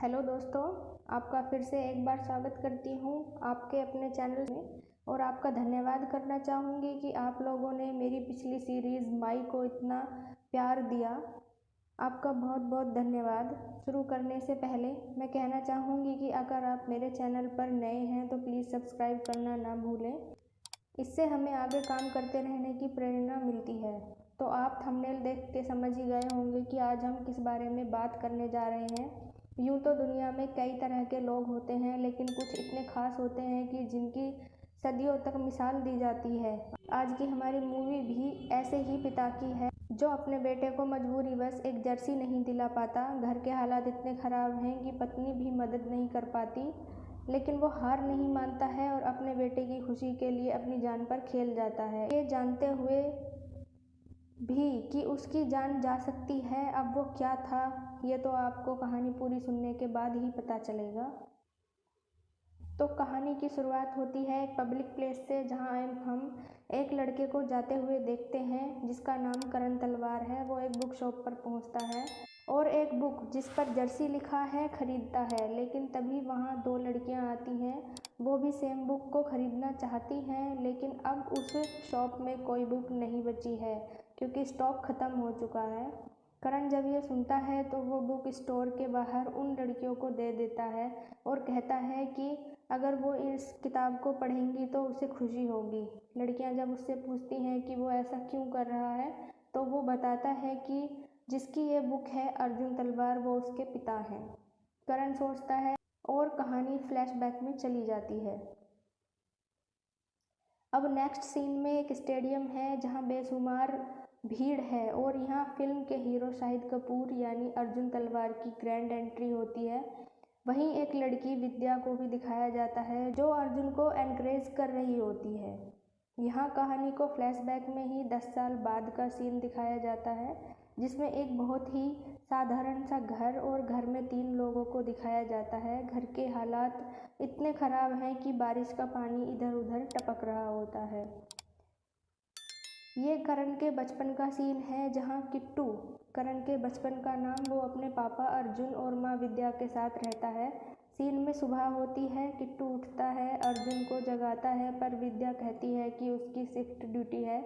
Hello दोस्तों, आपका फिर से एक बार स्वागत करती हूँ आपके अपने चैनल में। और आपका धन्यवाद करना चाहूँगी कि आप लोगों ने मेरी पिछली सीरीज़ माई को इतना प्यार दिया। आपका बहुत बहुत धन्यवाद। शुरू करने से पहले मैं कहना चाहूँगी कि अगर आप मेरे चैनल पर नए हैं तो प्लीज़ सब्सक्राइब करना ना भूलें। इससे हमें आगे काम करते रहने की प्रेरणा मिलती है। तो आप थंबनेल देख के समझ ही गए होंगे कि आज हम किस बारे में बात करने जा रहे हैं। यूँ तो दुनिया में कई तरह के लोग होते हैं, लेकिन कुछ इतने खास होते हैं कि जिनकी सदियों तक मिसाल दी जाती है। आज की हमारी मूवी भी ऐसे ही पिता की है, जो अपने बेटे को मजबूरीवश एक जर्सी नहीं दिला पाता। घर के हालात इतने ख़राब हैं कि पत्नी भी मदद नहीं कर पाती, लेकिन वो हार नहीं मानता है और अपने बेटे की खुशी के लिए अपनी जान पर खेल जाता है, ये जानते हुए भी कि उसकी जान जा सकती है। अब वो क्या था, ये तो आपको कहानी पूरी सुनने के बाद ही पता चलेगा। तो कहानी की शुरुआत होती है एक पब्लिक प्लेस से, जहां हम एक लड़के को जाते हुए देखते हैं जिसका नाम करण तलवार है। वो एक बुक शॉप पर पहुंचता है और एक बुक जिस पर जर्सी लिखा है खरीदता है, लेकिन तभी वहां दो लड़कियां आती हैं। वो भी सेम बुक को खरीदना चाहती हैं, लेकिन अब उस शॉप में कोई बुक नहीं बची है क्योंकि स्टॉक ख़त्म हो चुका है। करण जब ये सुनता है तो वो बुक स्टोर के बाहर उन लड़कियों को दे देता है और कहता है कि अगर वो इस किताब को पढ़ेंगी तो उसे खुशी होगी। लड़कियां जब उससे पूछती हैं कि वो ऐसा क्यों कर रहा है, तो वो बताता है कि जिसकी ये बुक है अर्जुन तलवार, वो उसके पिता हैं। करण सोचता है और कहानी फ्लैशबैक में चली जाती है। अब नेक्स्ट सीन में एक स्टेडियम है जहां बेशुमार भीड़ है और यहाँ फिल्म के हीरो शाहिद कपूर यानी अर्जुन तलवार की ग्रैंड एंट्री होती है। वहीं एक लड़की विद्या को भी दिखाया जाता है जो अर्जुन को एनकरेज कर रही होती है। यहाँ कहानी को फ्लैशबैक में ही 10 साल बाद का सीन दिखाया जाता है, जिसमें एक बहुत ही साधारण सा घर और घर में 3 लोगों को दिखाया जाता है। घर के हालात इतने ख़राब हैं कि बारिश का पानी इधर उधर टपक रहा होता है। ये करण के बचपन का सीन है जहाँ किट्टू, करण के बचपन का नाम, वो अपने पापा अर्जुन और माँ विद्या के साथ रहता है। सीन में सुबह होती है, किट्टू उठता है, अर्जुन को जगाता है, पर विद्या कहती है कि उसकी शिफ्ट ड्यूटी है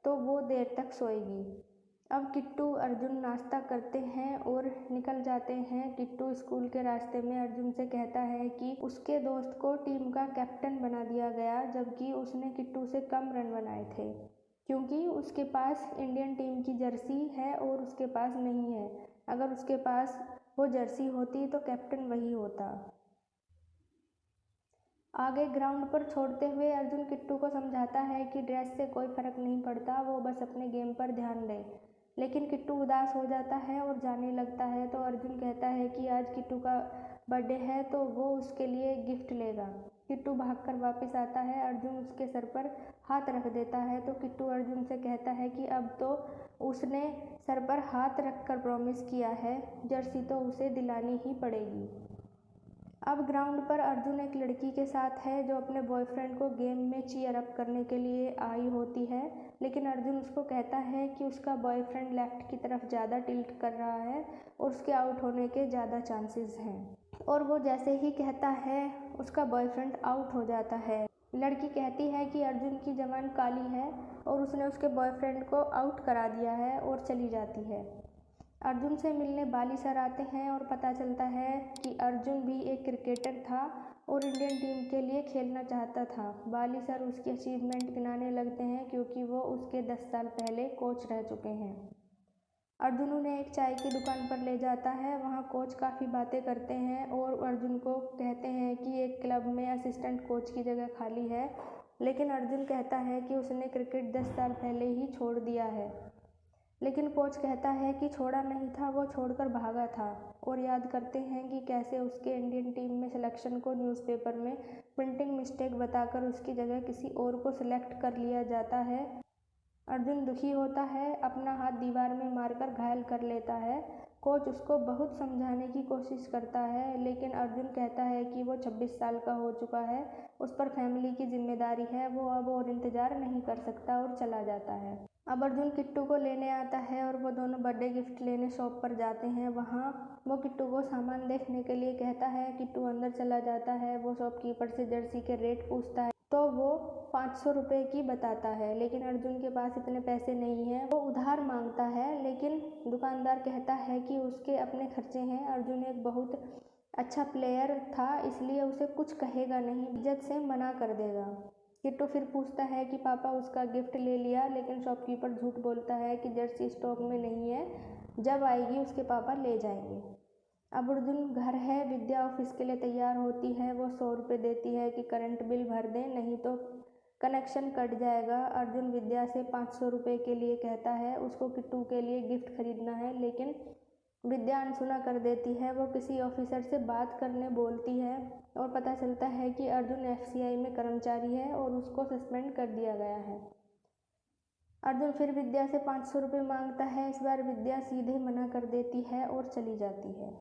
तो वो देर तक सोएगी। अब किट्टू अर्जुन नाश्ता करते हैं और निकल जाते हैं। किट्टू स्कूल के रास्ते में अर्जुन से कहता है कि उसके दोस्त को टीम का कैप्टन बना दिया गया, जबकि उसने किट्टू से कम रन बनाए थे क्योंकि उसके पास इंडियन टीम की जर्सी है और उसके पास नहीं है। अगर उसके पास वो जर्सी होती तो कैप्टन वही होता। आगे ग्राउंड पर छोड़ते हुए अर्जुन किट्टू को समझाता है कि ड्रेस से कोई फ़र्क नहीं पड़ता, वो बस अपने गेम पर ध्यान दे। लेकिन किट्टू उदास हो जाता है और जाने लगता है। तो अर्जुन कहता है कि आज किट्टू का बर्थडे है तो वो उसके लिए गिफ्ट लेगा। किट्टू भागकर वापस आता है, अर्जुन उसके सर पर हाथ रख देता है। तो किट्टू अर्जुन से कहता है कि अब तो उसने सर पर हाथ रखकर प्रॉमिस किया है, जर्सी तो उसे दिलानी ही पड़ेगी। अब ग्राउंड पर अर्जुन एक लड़की के साथ है जो अपने बॉयफ्रेंड को गेम में चीयर अप करने के लिए आई होती है, लेकिन अर्जुन उसको कहता है कि उसका बॉयफ्रेंड लेफ्ट की तरफ ज़्यादा टिल्ट कर रहा है और उसके आउट होने के ज़्यादा चांसेस हैं। और वो जैसे ही कहता है उसका बॉयफ्रेंड आउट हो जाता है। लड़की कहती है कि अर्जुन की जबान काली है और उसने उसके बॉयफ्रेंड को आउट करा दिया है और चली जाती है। अर्जुन से मिलने बाली सर आते हैं और पता चलता है कि अर्जुन भी एक क्रिकेटर था और इंडियन टीम के लिए खेलना चाहता था। बाली सर उसकी अचीवमेंट गिनाने लगते हैं क्योंकि वो उसके 10 साल पहले कोच रह चुके हैं। अर्जुन उन्हें एक चाय की दुकान पर ले जाता है। वहाँ कोच काफ़ी बातें करते हैं और अर्जुन को कहते हैं कि एक क्लब में असिस्टेंट कोच की जगह खाली है, लेकिन अर्जुन कहता है कि उसने क्रिकेट 10 साल पहले ही छोड़ दिया है। लेकिन कोच कहता है कि छोड़ा नहीं था, वो छोड़कर भागा था। और याद करते हैं कि कैसे उसके इंडियन टीम में सिलेक्शन को न्यूज़पेपर में प्रिंटिंग मिस्टेक बताकर उसकी जगह किसी और को सिलेक्ट कर लिया जाता है। अर्जुन दुखी होता है, अपना हाथ दीवार में मारकर घायल कर लेता है। कोच उसको बहुत समझाने की कोशिश करता है, लेकिन अर्जुन कहता है कि वो 26 साल का हो चुका है, उस पर फैमिली की जिम्मेदारी है, वो अब और इंतज़ार नहीं कर सकता और चला जाता है। अब अर्जुन किट्टू को लेने आता है और वो दोनों बर्थडे गिफ्ट लेने शॉप पर जाते हैं। वहाँ वो किट्टू को सामान देखने के लिए कहता है। किट्टू अंदर चला जाता है। वो शॉपकीपर से जर्सी के रेट पूछता है तो वो 500 रुपये की बताता है, लेकिन अर्जुन के पास इतने पैसे नहीं हैं। वो उधार मांगता है, लेकिन दुकानदार कहता है कि उसके अपने खर्चे हैं। अर्जुन एक बहुत अच्छा प्लेयर था, इसलिए उसे कुछ कहेगा नहीं, इज्जत से मना कर देगा। किट्टू फिर पूछता है कि पापा उसका गिफ्ट ले लिया, लेकिन शॉपकीपर झूठ बोलता है कि जर्सी स्टॉक में नहीं है, जब आएगी उसके पापा ले जाएंगे। अब अर्जुन घर है। विद्या ऑफिस के लिए तैयार होती है। वो 100 रुपये देती है कि करंट बिल भर दें, नहीं तो कनेक्शन कट जाएगा। अर्जुन विद्या से 500 रुपये के लिए कहता है। उसको किट्टू के लिए गिफ्ट खरीदना है, लेकिन विद्या अनसुना कर देती है। वो किसी ऑफिसर से बात करने बोलती है और पता चलता है कि अर्जुन FCI में कर्मचारी है और उसको सस्पेंड कर दिया गया है। अर्जुन फिर विद्या से 500 रुपये मांगता है। इस बार विद्या सीधे मना कर देती है और चली जाती है।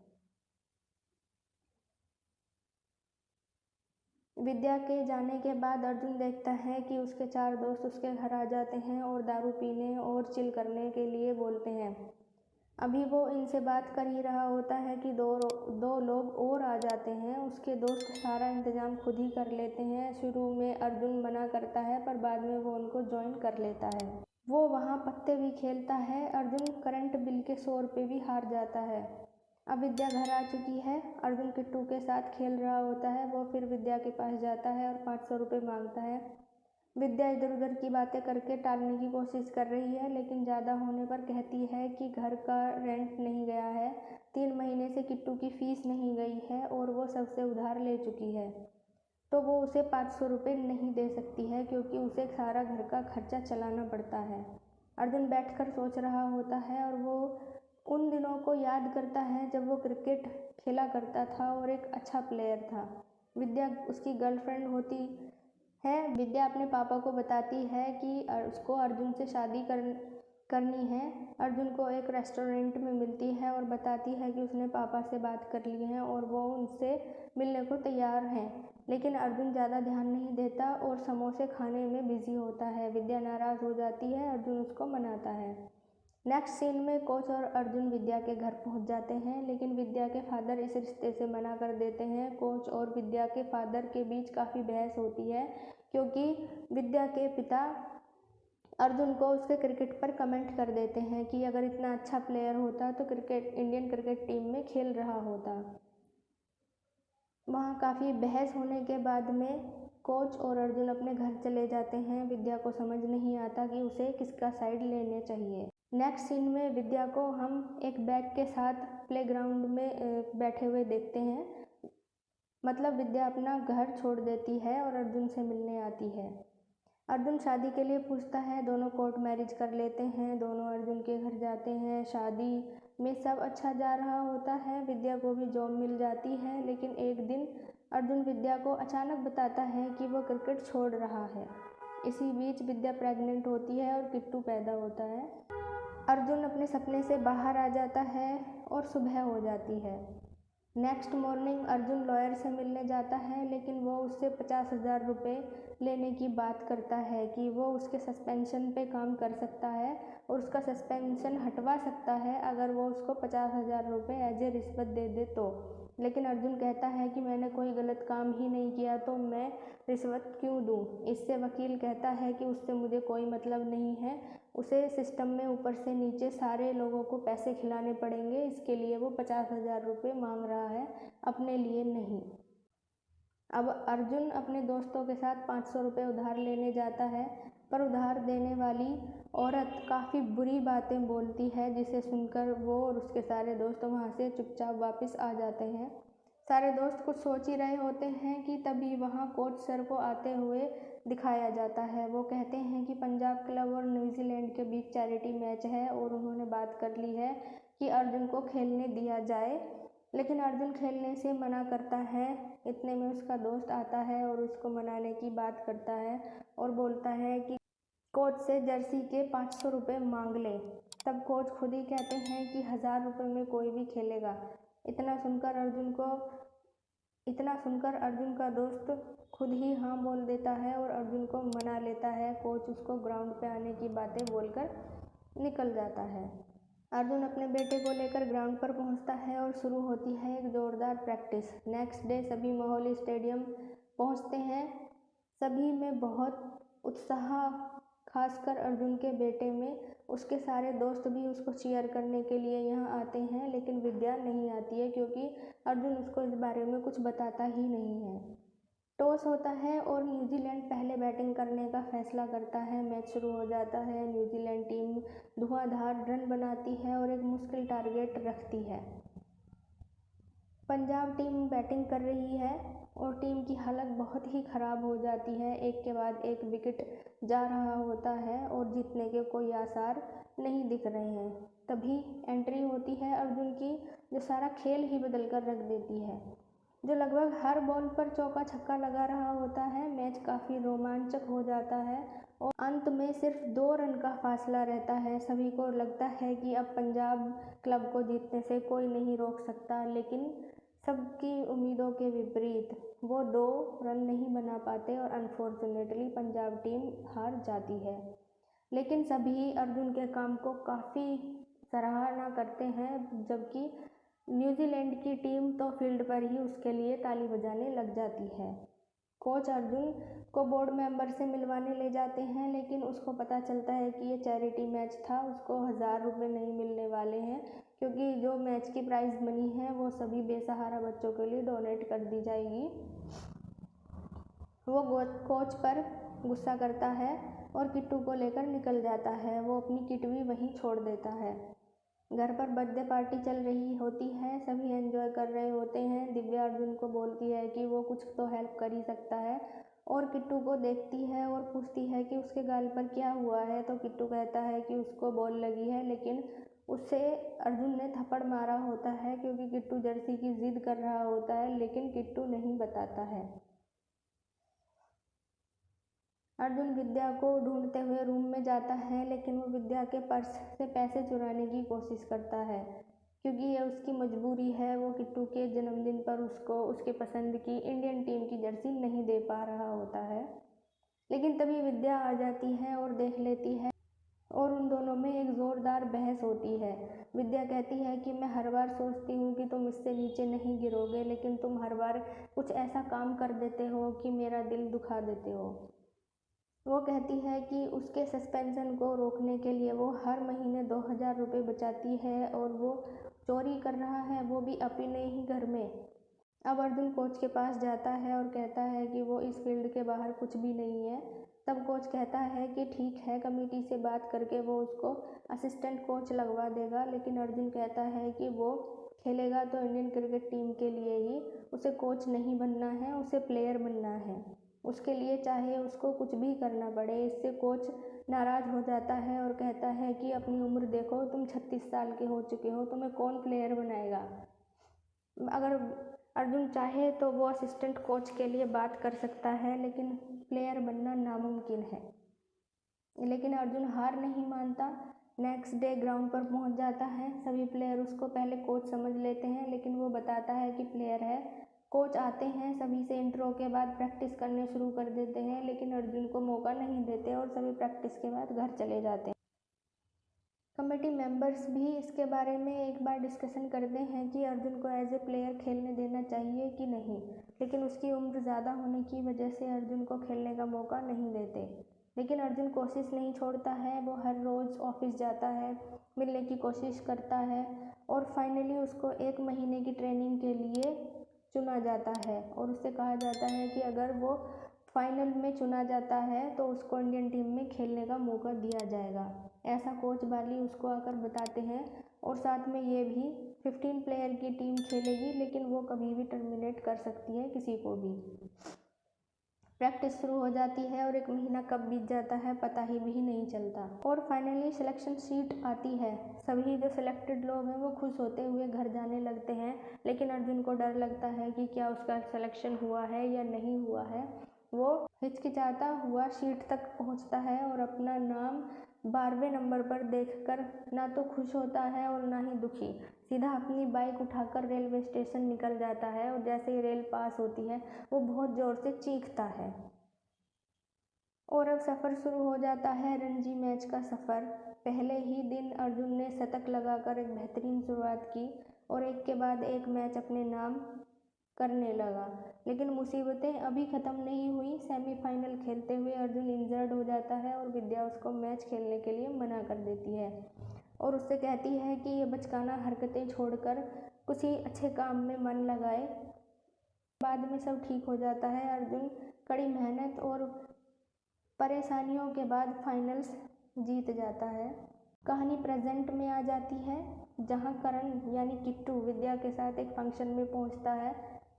विद्या के जाने के बाद अर्जुन देखता है कि उसके 4 दोस्त उसके घर आ जाते हैं और दारू पीने और चिल करने के लिए बोलते हैं। अभी वो इनसे बात कर ही रहा होता है कि दो लोग और आ जाते हैं। उसके दोस्त सारा इंतज़ाम खुद ही कर लेते हैं। शुरू में अर्जुन मना करता है, पर बाद में वो उनको ज्वाइन कर लेता है। वो वहाँ पत्ते भी खेलता है। अर्जुन करंट बिल के 100 रुपये भी हार जाता है। अब विद्या घर आ चुकी है। अर्जुन किट्टू के साथ खेल रहा होता है। वो फिर विद्या के पास जाता है और 500 रुपये मांगता है। विद्या इधर उधर की बातें करके टालने की कोशिश कर रही है, लेकिन ज़्यादा होने पर कहती है कि घर का रेंट नहीं गया है, 3 महीने से किट्टू की फ़ीस नहीं गई है और वो सबसे उधार ले चुकी है, तो वो उसे 500 रुपये नहीं दे सकती है, क्योंकि उसे सारा घर का खर्चा चलाना पड़ता है। अर्जुन बैठकर सोच रहा होता है और वो उन दिनों को याद करता है जब वो क्रिकेट खेला करता था और एक अच्छा प्लेयर था। विद्या उसकी गर्लफ्रेंड होती है। विद्या अपने पापा को बताती है कि उसको अर्जुन से शादी करनी है। अर्जुन को एक रेस्टोरेंट में मिलती है और बताती है कि उसने पापा से बात कर ली है और वो उनसे मिलने को तैयार हैं, लेकिन अर्जुन ज़्यादा ध्यान नहीं देता और समोसे खाने में बिजी होता है। विद्या नाराज़ हो जाती है। अर्जुन उसको मनाता है। नेक्स्ट सीन में कोच और अर्जुन विद्या के घर पहुंच जाते हैं, लेकिन विद्या के फादर इस रिश्ते से मना कर देते हैं। कोच और विद्या के फादर के बीच काफ़ी बहस होती है, क्योंकि विद्या के पिता अर्जुन को उसके क्रिकेट पर कमेंट कर देते हैं कि अगर इतना अच्छा प्लेयर होता तो इंडियन क्रिकेट टीम में खेल रहा होता। वहाँ काफ़ी बहस होने के बाद में कोच और अर्जुन अपने घर चले जाते हैं। विद्या को समझ नहीं आता कि उसे किसका साइड लेने चाहिए। नेक्स्ट सीन में विद्या को हम एक बैग के साथ प्लेग्राउंड में बैठे हुए देखते हैं। मतलब विद्या अपना घर छोड़ देती है और अर्जुन से मिलने आती है। अर्जुन शादी के लिए पूछता है। दोनों कोर्ट मैरिज कर लेते हैं। दोनों अर्जुन के घर जाते हैं। शादी में सब अच्छा जा रहा होता है। विद्या को भी जॉब मिल जाती है, लेकिन एक दिन अर्जुन विद्या को अचानक बताता है कि वो क्रिकेट छोड़ रहा है। इसी बीच विद्या प्रेग्नेंट होती है और किट्टू पैदा होता है। अर्जुन अपने सपने से बाहर आ जाता है और सुबह हो जाती है। नेक्स्ट मॉर्निंग अर्जुन लॉयर से मिलने जाता है, लेकिन वो उससे 50,000 रुपये लेने की बात करता है कि वो उसके सस्पेंशन पे काम कर सकता है और उसका सस्पेंशन हटवा सकता है अगर वो उसको 50,000 रुपये एज ए रिश्वत दे दे तो। लेकिन अर्जुन कहता है कि मैंने कोई गलत काम ही नहीं किया, तो मैं रिश्वत क्यों दूँ। इससे वकील कहता है कि उससे मुझे कोई मतलब नहीं है, उसे सिस्टम में ऊपर से नीचे सारे लोगों को पैसे खिलाने पड़ेंगे, इसके लिए वो 50,000 रुपये मांग रहा है, अपने लिए नहीं। अब अर्जुन अपने दोस्तों के साथ 500 रुपये उधार लेने जाता है, पर उधार देने वाली औरत काफ़ी बुरी बातें बोलती है, जिसे सुनकर वो और उसके सारे दोस्त वहाँ से चुपचाप वापस आ जाते हैं। सारे दोस्त कुछ सोच ही रहे होते हैं कि तभी वहाँ कोच सर को आते हुए दिखाया जाता है। वो कहते हैं कि पंजाब क्लब और न्यूजीलैंड के बीच चैरिटी मैच है और उन्होंने बात कर ली है कि अर्जुन को खेलने दिया जाए, लेकिन अर्जुन खेलने से मना करता है। इतने में उसका दोस्त आता है और उसको मनाने की बात करता है और बोलता है कि कोच से जर्सी के 500 रुपये मांग ले। तब कोच खुद ही कहते हैं कि 1000 रुपये में कोई भी खेलेगा। इतना सुनकर अर्जुन को इतना सुनकर अर्जुन का दोस्त खुद ही हाँ बोल देता है और अर्जुन को मना लेता है। कोच उसको ग्राउंड पे आने की बातें बोलकर निकल जाता है। अर्जुन अपने बेटे को लेकर ग्राउंड पर पहुंचता है और शुरू होती है एक ज़ोरदार प्रैक्टिस। नेक्स्ट डे सभी मोहाली स्टेडियम पहुंचते हैं। सभी में बहुत उत्साह, खासकर अर्जुन के बेटे में। उसके सारे दोस्त भी उसको चीयर करने के लिए यहाँ आते हैं, लेकिन विद्या नहीं आती है क्योंकि अर्जुन उसको इस बारे में कुछ बताता ही नहीं है। टॉस होता है और न्यूजीलैंड पहले बैटिंग करने का फैसला करता है। मैच शुरू हो जाता है। न्यूजीलैंड टीम धुआंधार रन बनाती है और एक मुश्किल टारगेट रखती है। पंजाब टीम बैटिंग कर रही है और टीम की हालत बहुत ही ख़राब हो जाती है। एक के बाद एक विकेट जा रहा होता है और जीतने के कोई आसार नहीं दिख रहे हैं। तभी एंट्री होती है अर्जुन की, जो सारा खेल ही बदल कर रख देती है। जो लगभग हर बॉल पर चौका छक्का लगा रहा होता है। मैच काफ़ी रोमांचक हो जाता है और अंत में सिर्फ 2 रन का फासला रहता है। सभी को लगता है कि अब पंजाब क्लब को जीतने से कोई नहीं रोक सकता, लेकिन सबकी उम्मीदों के विपरीत वो 2 रन नहीं बना पाते और अनफॉर्चुनेटली पंजाब टीम हार जाती है। लेकिन सभी अर्जुन के काम को काफ़ी सराहना करते हैं, जबकि न्यूजीलैंड की टीम तो फील्ड पर ही उसके लिए ताली बजाने लग जाती है। कोच अर्जुन को बोर्ड मेंबर से मिलवाने ले जाते हैं, लेकिन उसको पता चलता है कि ये चैरिटी मैच था। उसको 1000 रुपये नहीं मिलने वाले हैं, क्योंकि जो मैच की प्राइज़ मनी है वो सभी बेसहारा बच्चों के लिए डोनेट कर दी जाएगी। वो कोच पर गुस्सा करता है और किट्टू को लेकर निकल जाता है। वो अपनी किट भी वहीं छोड़ देता है। घर पर बर्थडे पार्टी चल रही होती है। सभी एंजॉय कर रहे होते हैं। दिव्या अर्जुन को बोलती है कि वो कुछ तो हेल्प कर ही सकता है और किट्टू को देखती है और पूछती है कि उसके गाल पर क्या हुआ है। तो किट्टू कहता है कि उसको बॉल लगी है, लेकिन उससे अर्जुन ने थप्पड़ मारा होता है क्योंकि किट्टू जर्सी की जिद कर रहा होता है, लेकिन किट्टू नहीं बताता है। अर्जुन विद्या को ढूंढते हुए रूम में जाता है, लेकिन वो विद्या के पर्स से पैसे चुराने की कोशिश करता है क्योंकि ये उसकी मजबूरी है। वो किट्टू के जन्मदिन पर उसको उसके पसंद की इंडियन टीम की जर्सी नहीं दे पा रहा होता है, लेकिन तभी विद्या आ जाती है और देख लेती है और उन दोनों में एक ज़ोरदार बहस होती है। विद्या कहती है कि मैं हर बार सोचती हूँ कि तुम इससे नीचे नहीं गिरोगे, लेकिन तुम हर बार कुछ ऐसा काम कर देते हो कि मेरा दिल दुखा देते हो। वो कहती है कि उसके सस्पेंशन को रोकने के लिए वो हर महीने 2000 रुपये बचाती है और वो चोरी कर रहा है, वो भी अपने ही घर में। अब अर्जुन कोच के पास जाता है और कहता है कि वो इस फील्ड के बाहर कुछ भी नहीं है। तब कोच कहता है कि ठीक है, कमेटी से बात करके वो उसको असिस्टेंट कोच लगवा देगा, लेकिन अर्जुन कहता है कि वो खेलेगा तो इंडियन क्रिकेट टीम के लिए ही, उसे कोच नहीं बनना है, उसे प्लेयर बनना है। उसके लिए चाहे उसको कुछ भी करना पड़े। इससे कोच नाराज़ हो जाता है और कहता है कि अपनी उम्र देखो, तुम 36 साल के हो चुके हो, तुम्हें कौन प्लेयर बनाएगा। अगर अर्जुन चाहे तो वो असिस्टेंट कोच के लिए बात कर सकता है, लेकिन प्लेयर बनना नामुमकिन है। लेकिन अर्जुन हार नहीं मानता। नेक्स्ट डे ग्राउंड पर पहुंच जाता है। सभी प्लेयर उसको पहले कोच समझ लेते हैं, लेकिन वो बताता है कि प्लेयर है। कोच आते हैं, सभी से इंट्रो के बाद प्रैक्टिस करने शुरू कर देते हैं, लेकिन अर्जुन को मौका नहीं देते और सभी प्रैक्टिस के बाद घर चले जाते हैं। कमेटी मेंबर्स भी इसके बारे में एक बार डिस्कशन करते हैं कि अर्जुन को एज ए प्लेयर खेलने देना चाहिए कि नहीं, लेकिन उसकी उम्र ज़्यादा होने की वजह से अर्जुन को खेलने का मौका नहीं देते। लेकिन अर्जुन कोशिश नहीं छोड़ता है। वो हर रोज़ ऑफिस जाता है, मिलने की कोशिश करता है और फाइनली उसको 1 महीने की ट्रेनिंग के लिए चुना जाता है और उससे कहा जाता है कि अगर वो फाइनल में चुना जाता है तो उसको इंडियन टीम में खेलने का मौका दिया जाएगा। ऐसा कोच बाली उसको आकर बताते हैं और साथ में ये भी 15 प्लेयर की टीम खेलेगी, लेकिन वो कभी भी टर्मिनेट कर सकती है किसी को भी। प्रैक्टिस शुरू हो जाती है और 1 महीना कब बीत जाता है पता ही भी नहीं चलता और फाइनली सिलेक्शन शीट आती है। सभी जो सिलेक्टेड लोग हैं वो खुश होते हुए घर जाने लगते हैं, लेकिन अर्जुन को डर लगता है कि क्या उसका सिलेक्शन हुआ है या नहीं हुआ है। वो हिचकिचाता हुआ शीट तक पहुंचता है और अपना नाम 12वें नंबर पर देखकर ना तो खुश होता है और ना ही दुखी। सीधा अपनी बाइक उठाकर रेलवे स्टेशन निकल जाता है और जैसे ही रेल पास होती है वो बहुत ज़ोर से चीखता है। और अब सफ़र शुरू हो जाता है, रणजी मैच का सफ़र। पहले ही दिन अर्जुन ने शतक लगाकर एक बेहतरीन शुरुआत की और एक के बाद एक मैच अपने नाम करने लगा। लेकिन मुसीबतें अभी ख़त्म नहीं हुई। सेमीफाइनल खेलते हुए अर्जुन इंजर्ड हो जाता है और विद्या उसको मैच खेलने के लिए मना कर देती है और उससे कहती है कि ये बचकाना हरकतें छोड़कर किसी अच्छे काम में मन लगाए। बाद में सब ठीक हो जाता है। अर्जुन कड़ी मेहनत और परेशानियों के बाद फाइनल्स जीत जाता है। कहानी प्रेजेंट में आ जाती है, जहां करण यानी किट्टू विद्या के साथ एक फंक्शन में पहुंचता है,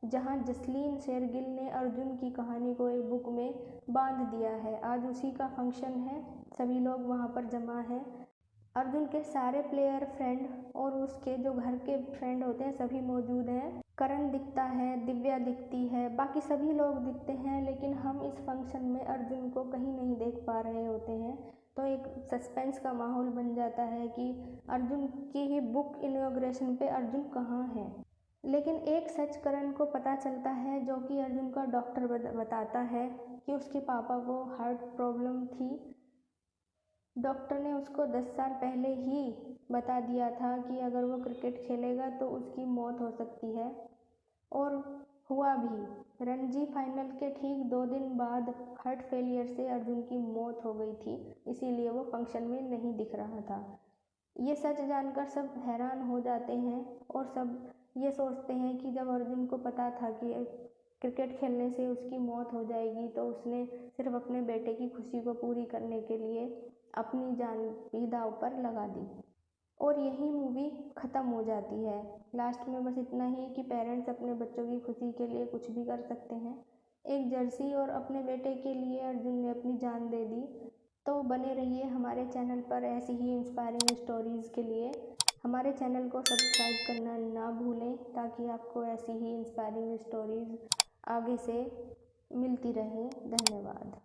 जहां जसलीन शेरगिल ने अर्जुन की कहानी को एक बुक में बांध दिया है। आज उसी का फंक्शन है, सभी लोग वहां पर जमा हैं। अर्जुन के सारे प्लेयर फ्रेंड और उसके जो घर के फ्रेंड होते हैं सभी मौजूद हैं। करण दिखता है, दिव्या दिखती है, बाकी सभी लोग दिखते हैं, लेकिन हम इस फंक्शन में अर्जुन को कहीं नहीं देख पा रहे होते हैं। तो एक सस्पेंस का माहौल बन जाता है कि अर्जुन की ही बुक इनॉग्रेशन पे अर्जुन कहाँ है। लेकिन एक सच करण को पता चलता है, जो कि अर्जुन का डॉक्टर बताता है कि उसके पापा को हार्ट प्रॉब्लम थी। डॉक्टर ने उसको 10 साल पहले ही बता दिया था कि अगर वो क्रिकेट खेलेगा तो उसकी मौत हो सकती है, और हुआ भी। रणजी फाइनल के ठीक 2 दिन बाद हार्ट फेलियर से अर्जुन की मौत हो गई थी, इसीलिए वो फंक्शन में नहीं दिख रहा था। ये सच जानकर सब हैरान हो जाते हैं और सब ये सोचते हैं कि जब अर्जुन को पता था कि क्रिकेट खेलने से उसकी मौत हो जाएगी तो उसने सिर्फ अपने बेटे की खुशी को पूरी करने के लिए अपनी जान भी दांव पर लगा दी। और यही मूवी ख़त्म हो जाती है। लास्ट में बस इतना ही कि पेरेंट्स अपने बच्चों की खुशी के लिए कुछ भी कर सकते हैं। एक जर्सी और अपने बेटे के लिए अर्जुन ने अपनी जान दे दी। तो बने रहिए हमारे चैनल पर ऐसी ही इंस्पायरिंग स्टोरीज़ के लिए। हमारे चैनल को सब्सक्राइब करना ना भूलें, ताकि आपको ऐसी ही इंस्पायरिंग स्टोरीज़ आगे से मिलती रहें। धन्यवाद।